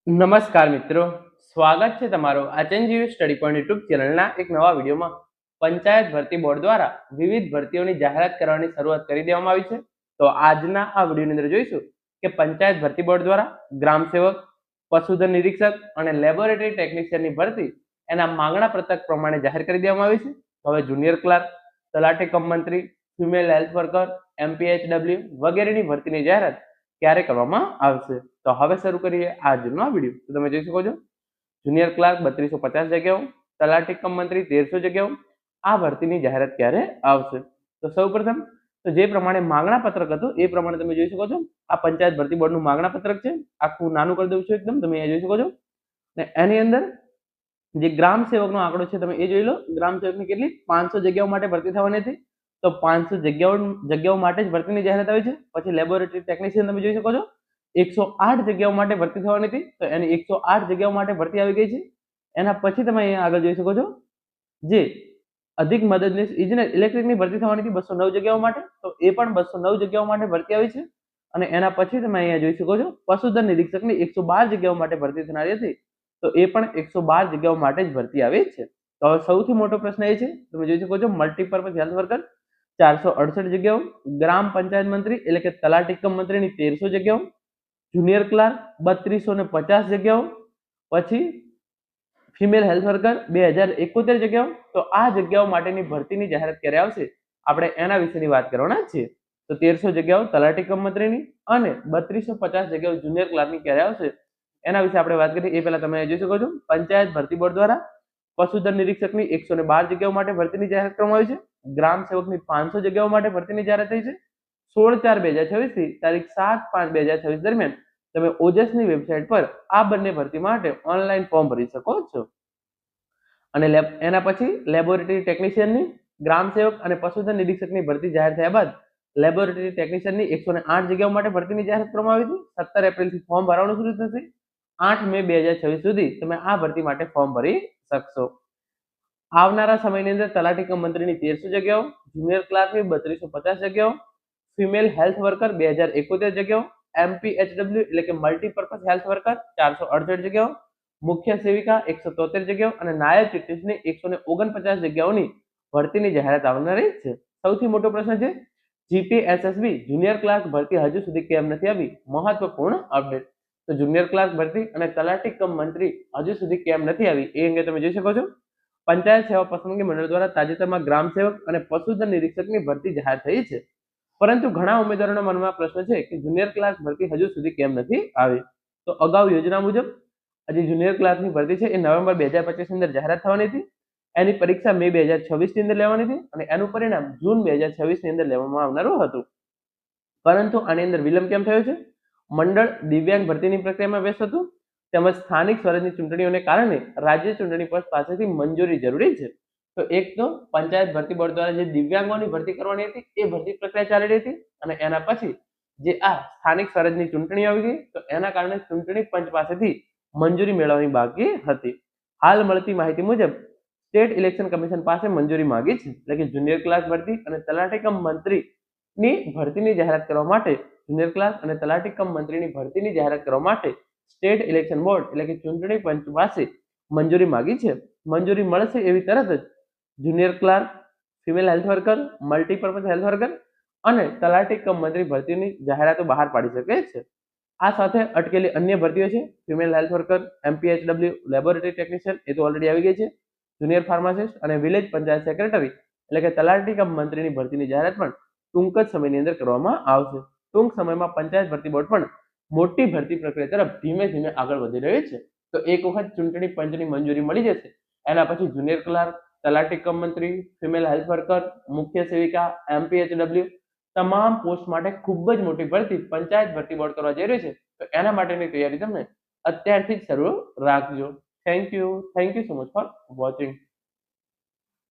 નમસ્કાર મિત્રો, સ્વાગત છે તમારો આચનજીવી સ્ટડી પોઈન્ટ યુટ્યુબ ચેનલના એક નવા વિડીયોમાં. પંચાયત ભરતી બોર્ડ દ્વારા વિવિધ ભરતીઓની જાહેરાત કરવાની શરૂઆત કરી દેવામાં આવી છે. તો આજના આ વિડીયોની અંદર જોઈશું કે પંચાયત ભરતી બોર્ડ દ્વારા ગ્રામ સેવક, પશુધન નિરીક્ષક અને લેબોરેટરી ટેકનિશિયનની ભરતી એના માંગણા પત્રક પ્રમાણે જાહેર કરી દેવામાં આવી છે. હવે જુનિયર ક્લાર્ક, તલાટી કમ મંત્રી, ફિમેલ હેલ્થ વર્કર, MPHW વગેરેની ભરતીની જાહેરાત ક્યારે કરવામાં આવશે. તો હવે શરૂ કરીએ આજનો આ વિડીયો. તો તમે જોઈ શકો છો જુનિયર ક્લાર્ક 3250 જગ્યાઓ, તલાટી કમ મંત્રી 1300 જગ્યાઓ. આ ભરતીની જાહેરાત ક્યારે આવશે? તો સૌપ્રથમ તો જે પ્રમાણે માંગણા પત્રક હતું એ પ્રમાણે તમે જોઈ શકો છો આ પંચાયત ભરતી બોર્ડનું માંગણા પત્રક છે. આખું નાનું કરી દઉં છું એકદમ, તમે અહીંયા જોઈ શકો છો. ને એની અંદર જે ગ્રામ સેવકનો આંકડો છે તમે એ જોઈ લો. ગ્રામ સેવકની કેટલી 500 જગ્યાઓ માટે ભરતી થવાની હતી. તો 500 જગ્યાઓ માટે જ ભરતીની જાહેરાત આવી છે. પછી લેબોરેટરી ટેકનિશિયન તમે જોઈ શકો છો 108 જગ્યાઓ માટે ભરતી થવાની હતી. તો એની 108 જગ્યાઓ માટે ભરતી આવી ગઈ છે. એના પછી તમે અહીંયા આગળ જોઈ શકો છો જે અધિક મદદનીશ ઇજનેર ઇલેક્ટ્રિકની ભરતી થવાની હતી 209 જગ્યાઓ માટે. તો એ પણ 209 જગ્યાઓ માટે ભરતી આવી છે. અને એના પછી તમે અહીંયા જોઈ શકો છો પશુધન નિરીક્ષકની 112 જગ્યાઓ માટે ભરતી થનારી હતી. તો એ પણ 112 જગ્યાઓ માટે જ ભરતી આવી છે. તો હવે સૌથી મોટો પ્રશ્ન એ છે, તમે જોઈ શકો છો મલ્ટીપર્પઝ હેલ્થ વર્કર 468 જગ્યાઓ, ગ્રામ પંચાયત મંત્રી એટલે કે તલાટી કમ મંત્રીની 1300 જગ્યાઓ, જુનિયર ક્લાર્ક 3250 જગ્યાઓ, પછી ફિમેલ હેલ્થ વર્કર 2071 જગ્યાઓ. તો આ જગ્યાઓ માટેની ભરતીની જાહેરાત ક્યારે આવશે આપણે એના વિશેની વાત કરવાના છીએ. તો 1300 જગ્યાઓ તલાટી કમ મંત્રીની અને 3250 જગ્યાઓ જુનિયર ક્લાર્કની ક્યારે આવશે એના વિશે આપણે વાત કરીએ. એ પહેલા તમે જોઈ શકો છો પંચાયત ભરતી બોર્ડ દ્વારા પશુધન નિરીક્ષકની 112 જગ્યાઓ માટે ભરતીની જાહેરાત કરવામાં આવી છે. ગ્રામ સેવકની 500 જગ્યાઓ માટે ભરતીની જાહેરાત થઈ છે. 16/4/2026 થી તારીખ 7/5/2026 દરમિયાન તમે ઓજસની વેબસાઇટ પર આ બંને ભરતી માટે ઓનલાઈન ફોર્મ ભરી શકો છો. અને એના પછી લેબોરેટરી ટેકનિશિયનની, ગ્રામ સેવક અને પશુધન નિરીક્ષકની ભરતી જાહેર થયા બાદ લેબોરેટરી ટેકનિશિયનની 108 જગ્યાઓ માટે ભરતીની જાહેરાત કરવામાં આવી હતી. 17 એપ્રિલથી ફોર્મ ભરવાનું શરૂ થશે. 8 મે 2026 સુધી તમે આ ભરતી માટે ફોર્મ ભરી શકશો. આવનારા સમયની અંદર તલાટી કમ મંત્રીની 1300 જગ્યાઓ, જુનિયર ક્લાર્કની 3250 જગ્યાઓ, ફિમેલ હેલ્થ વર્કર 2071 જગ્યાઓ, MPHW એટલે કે મલ્ટીપર્પઝ હેલ્થ વર્કર 468 જગ્યાઓ, મુખ્ય સેવિકા 173 જગ્યાઓ અને નાયબ ચીફની 149 જગ્યાઓની ભરતીની જાહેરાત આવનારી છે. સૌથી મોટો પ્રશ્ન છે GPSSB જુનિયર ક્લાર્ક ભરતી હજુ સુધી કેમ નથી આવી? મહત્વપૂર્ણ અપડેટ. તો જુનિયર ક્લાર્ક ભરતી અને તલાટી કમ મંત્રી હજુ સુધી કેમ નથી આવી એ અંગે તમે જોઈ શકો છો. પંચાયત સેવા પસંદગી મંડળ દ્વારા તાજેતરમાં ગ્રામ સેવક અને પશુધન નિરીક્ષકની ભરતી જાહેર થઈ છે. પરંતુ ઘણા ઉમેદવારોના મનમાં પ્રશ્ન છે કે જુનિયર ક્લાર્ક ભરતી હજુ સુધી કેમ નથી આવી? તો અગાઉ યોજના મુજબ જે જુનિયર ક્લાર્કની ભરતી છે એ નવેમ્બર 2025 ની અંદર જાહેરાત થવાની હતી. એની પરીક્ષા મે 2026 ની અંદર લેવાની હતી અને એનું પરિણામ જૂન 2026 ની અંદર લેવામાં આવનારું હતું. પરંતુ આની અંદર વિલંબ કેમ થયો છે? મંડળ દિવ્યાંગ ભરતીની પ્રક્રિયામાં વ્યસ્ત હતું, તેમજ સ્થાનિક સ્વરાજની ચૂંટણીઓને કારણે રાજ્ય ચૂંટણી પંચ પાસેથી મંજૂરી જરૂરી છે. તો એક તો પંચાયત ભરતી બોર્ડ દ્વારા જે દિવ્યાંગોની ભરતી કરવાની હતી એ ભરતી પ્રક્રિયા ચાલી રહી હતી અને એના પછી જે આ સ્થાનિક સ્વરાજની ચૂંટણી આવી ગઈ તો એના કારણે ચૂંટણી પંચ પાસેથી મંજૂરી મેળવવાની બાકી હતી. હાલ મળતી માહિતી મુજબ સ્ટેટ ઇલેક્શન કમિશન પાસે મંજૂરી માંગી છે. એટલે કે જુનિયર ક્લાર્ક ભરતી અને તલાટી કમ મંત્રીની ભરતીની જાહેરાત કરવા માટે જુનિયર ક્લાર્ક અને તલાટી કમ મંત્રીની ભરતીની જાહેરાત કરવા માટે સ્ટેટ ઇલેક્શન બોર્ડ એટલે કે ચૂંટણી પંચ પાસે મંજૂરી માંગી છે. મંજૂરી મળશે એવી તરત જ junior clerk, female health worker, multipurpose health worker અને તલાટી કમ મંત્રી ભરતીની જાહેરાતો બહાર પાડી શકે છે. આ સાથે અટકેલી અન્ય ભરતીઓ છે female health worker, MPHW, laboratory technician એ તો ઓલરેડી આવી ગઈ છે. જુનિયર ફાર્માસિસ્ટ અને વિલેજ પંચાયત સેક્રેટરી એટલે કે તલાટી કમ મંત્રીની ભરતીની જાહેરાત પણ ટૂંક જ સમયની અંદર કરવામાં આવશે. ટૂંક સમયમાં પંચાયત ભરતી બોર્ડ પણ મોટી ભરતી પ્રક્રિયા તરફ ધીમે ધીમે આગળ વધી રહ્યું છે. તો એક વખત ચૂંટણી પંચની મંજૂરી મળી જશે એના પછી જુનિયર ક્લાર્ક, તલાટી કમ મંત્રી, ફિમેલ હેલ્થ વર્કર, મુખ્ય સેવિકા, MPHW તમામ પોસ્ટ માટે ખૂબ જ મોટી ભરતી પંચાયત ભરતી બોર્ડ કરવા જઈ રહ્યું છે. તો એના માટેની તૈયારી તમે અત્યારથી જ શરૂ રાખજો. Thank you so much for watching.